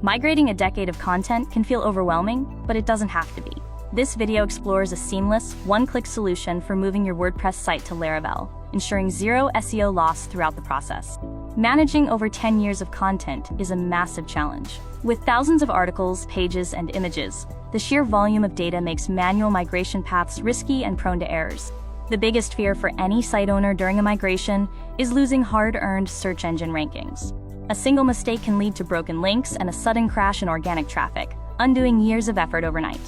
Migrating a decade of content can feel overwhelming, but it doesn't have to be. This video explores a seamless, one-click solution for moving your WordPress site to Laravel, ensuring zero SEO loss throughout the process. Managing over 10 years of content is a massive challenge. With thousands of articles, pages, and images, the sheer volume of data makes manual migration paths risky and prone to errors. The biggest fear for any site owner during a migration is losing hard-earned search engine rankings. A single mistake can lead to broken links and a sudden crash in organic traffic, undoing years of effort overnight.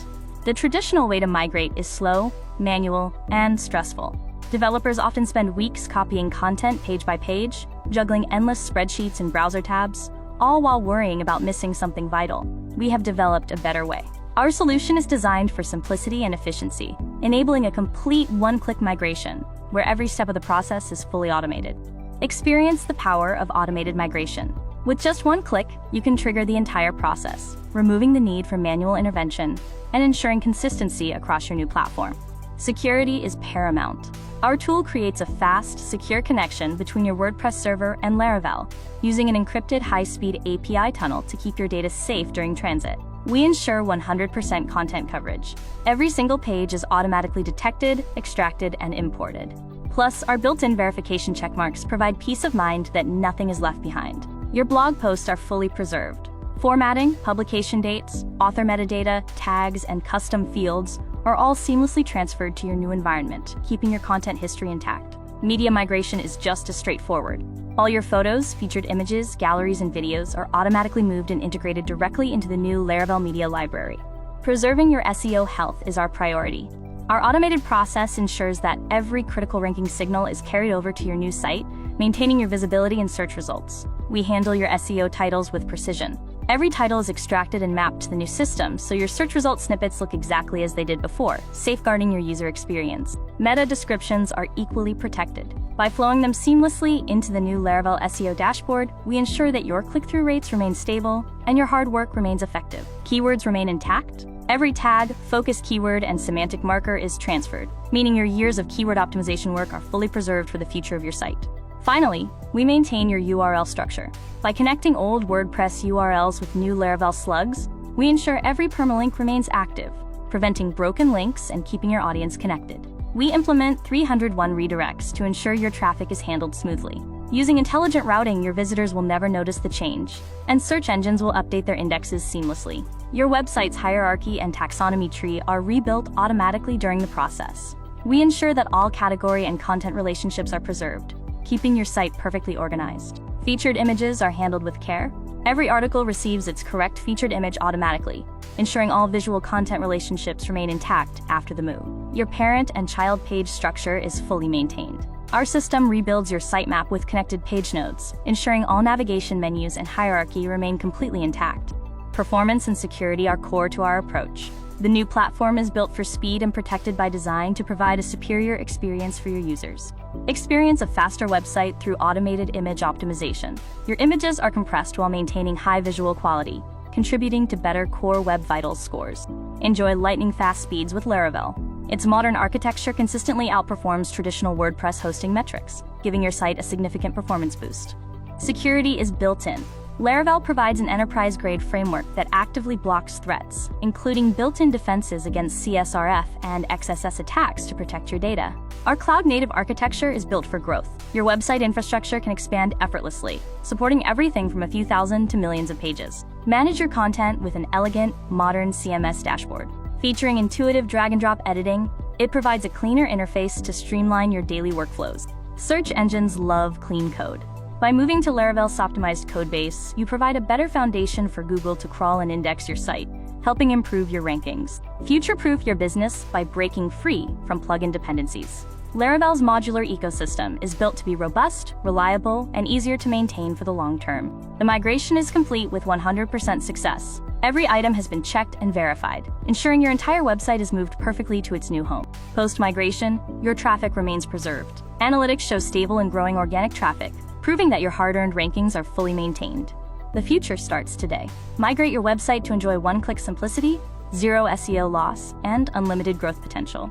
The traditional way to migrate is slow, manual, and stressful. Developers often spend weeks copying content page by page, juggling endless spreadsheets and browser tabs, all while worrying about missing something vital. We have developed a better way. Our solution is designed for simplicity and efficiency, enabling a complete one-click migration, where every step of the process is fully automated. Experience the power of automated migration. With just one click, you can trigger the entire process, removing the need for manual intervention and ensuring consistency across your new platform. Security is paramount. Our tool creates a fast, secure connection between your WordPress server and Laravel, using an encrypted high-speed API tunnel to keep your data safe during transit. We ensure 100% content coverage. Every single page is automatically detected, extracted, and imported. Plus, our built-in verification checkmarks provide peace of mind that nothing is left behind. Your blog posts are fully preserved. Formatting, publication dates, author metadata, tags, and custom fields are all seamlessly transferred to your new environment, keeping your content history intact. Media migration is just as straightforward. All your photos, featured images, galleries, and videos are automatically moved and integrated directly into the new Laravel media library. Preserving your SEO health is our priority. Our automated process ensures that every critical ranking signal is carried over to your new site, maintaining your visibility and search results. We handle your SEO titles with precision. Every title is extracted and mapped to the new system, so your search result snippets look exactly as they did before, safeguarding your user experience. Meta descriptions are equally protected. By flowing them seamlessly into the new Laravel SEO dashboard, we ensure that your click-through rates remain stable and your hard work remains effective. Keywords remain intact. Every tag, focus keyword, and semantic marker is transferred, meaning your years of keyword optimization work are fully preserved for the future of your site. Finally, we maintain your URL structure. By connecting old WordPress URLs with new Laravel slugs, we ensure every permalink remains active, preventing broken links and keeping your audience connected. We implement 301 redirects to ensure your traffic is handled smoothly. Using intelligent routing, your visitors will never notice the change, and search engines will update their indexes seamlessly. Your website's hierarchy and taxonomy tree are rebuilt automatically during the process. We ensure that all category and content relationships are preserved, keeping your site perfectly organized. Featured images are handled with care. Every article receives its correct featured image automatically, ensuring all visual content relationships remain intact after the move. Your parent and child page structure is fully maintained. Our system rebuilds your sitemap with connected page nodes, ensuring all navigation menus and hierarchy remain completely intact. Performance and security are core to our approach. The new platform is built for speed and protected by design to provide a superior experience for your users. Experience a faster website through automated image optimization. Your images are compressed while maintaining high visual quality, contributing to better core web vitals scores. Enjoy lightning-fast speeds with Laravel. Its modern architecture consistently outperforms traditional WordPress hosting metrics, giving your site a significant performance boost. Security is built in. Laravel provides an enterprise-grade framework that actively blocks threats, including built-in defenses against CSRF and XSS attacks to protect your data. Our cloud-native architecture is built for growth. Your website infrastructure can expand effortlessly, supporting everything from a few thousand to millions of pages. Manage your content with an elegant, modern CMS dashboard. Featuring intuitive drag-and-drop editing, it provides a cleaner interface to streamline your daily workflows. Search engines love clean code. By moving to Laravel's optimized codebase, you provide a better foundation for Google to crawl and index your site, helping improve your rankings. Future-proof your business by breaking free from plugin dependencies. Laravel's modular ecosystem is built to be robust, reliable, and easier to maintain for the long term. The migration is complete with 100% success. Every item has been checked and verified, ensuring your entire website is moved perfectly to its new home. Post-migration, your traffic remains preserved. Analytics show stable and growing organic traffic, proving that your hard-earned rankings are fully maintained. The future starts today. Migrate your website to enjoy one-click simplicity, zero SEO loss, and unlimited growth potential.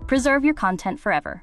Preserve your content forever.